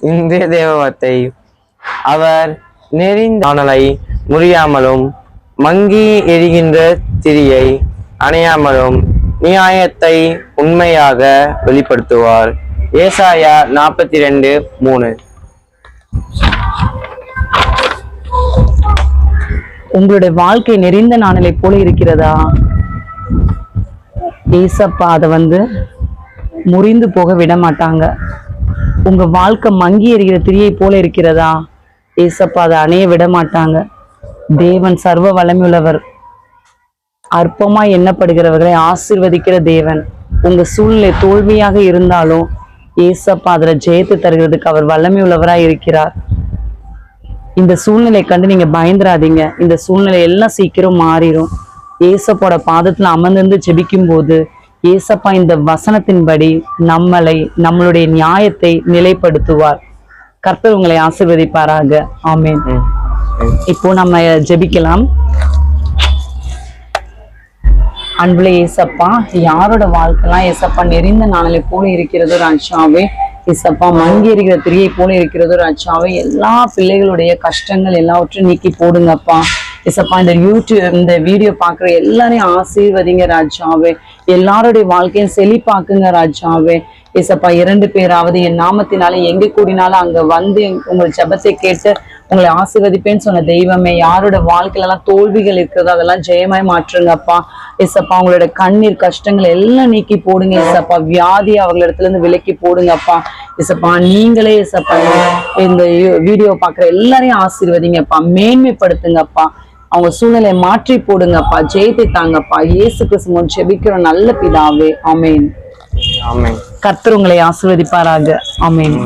இந்திய தேவத்தை அவர் நெறிந்தானலை முறியாமலும் மங்கி எரிகின்ற திரியை அணையாமலும் நியாயத்தை உண்மையாக வெளிப்படுத்துவார். ஏசாயா 42:3. உங்களுடைய வாழ்க்கை நெறிந்த நாணலை போல இருக்கிறதா? ஏசப்பா அதை முறிந்து போக விட மாட்டாங்க. உங்க வாழ்க்கை மங்கி எறிகிற திரியை போல இருக்கிறதா? ஏசப்பா அதை அணைய விட மாட்டாங்க. தேவன் சர்வ வல்லமையுள்ளவர். அற்பமா எண்ணப்படுகிறவர்களை ஆசீர்வதிக்கிற தேவன். உங்க சூழ்நிலை தோல்வியாக இருந்தாலும் ஏசப்பா அதுல ஜெயத்தை தருகிறதுக்கு அவர் வல்லமை உள்ளவராய் இருக்கிறார். இந்த சூழ்நிலை கண்டு நீங்க பயந்துராதீங்க. இந்த சூழ்நிலை எல்லாம் சீக்கிரம் மாறிடும். ஏசப்போட பாதத்துல அமர்ந்திருந்து ஜெபிக்கும் போது ஏசப்பா இந்த வசனத்தின்படி நம்மளுடைய நியாயத்தை நிலைப்படுத்துவார். கர்த்தர் உங்களை ஆசீர்வதிப்பாராக. ஆமென். இப்போ நம்ம ஜெபிக்கலாம். அன்புல ஏசப்பா, யாரோட வாழ்க்கைலாம் ஏசப்பா நெறிந்த நாணலை போல இருக்கிறதோ ராஜாவே, ஏசப்பா மங்கி எறிகிற திரியை போல இருக்கிறதோ ராஜாவே, எல்லா பிள்ளைகளுடைய கஷ்டங்கள் எல்லாவற்றையும் நீக்கி போடுங்கப்பா. ஏசப்பா இந்த வீடியோ பாக்குற எல்லாரையும் ஆசீர்வதிங்க ராஜாவே. எல்லாருடைய வாழ்க்கையும் செழிப்பாக்குங்க ராஜாவே. ஏசப்பா 2 பேராவது என் நாமத்தினால எங்க கூடினாலும் அங்க உங்கள் ஜெபத்தை கேட்டு உங்களை ஆசீர்வதிப்பேன்னு சொன்ன தெய்வமே, யாரோட வாழ்க்கையில எல்லாம் தோல்விகள் இருக்கிறதோ அதெல்லாம் ஜெயமாய் மாற்றுங்கப்பா. ஏசப்பா அவங்களோட கண்ணீர் கஷ்டங்கள் எல்லாம் நீக்கி போடுங்க ஏசப்பா. வியாதி அவங்களிடத்துல இருந்து விலக்கி போடுங்கப்பா. ஏசப்பா நீங்களே ஏசப்பா இந்த வீடியோ பாக்குற எல்லாரையும் ஆசீர்வதிங்கப்பா, மேன்மைப்படுத்துங்கப்பா. அவங்க சூழ்நிலையை மாற்றி போடுங்கப்பா, ஜெயத்தை தாங்கப்பா. இயேசு கிறிஸ்து ஜெபிக்கிற நல்ல பிதாவே. ஆமென். ஆமென். கர்த்தர் உங்களை ஆசீர்வதிப்பாராக. ஆமென்.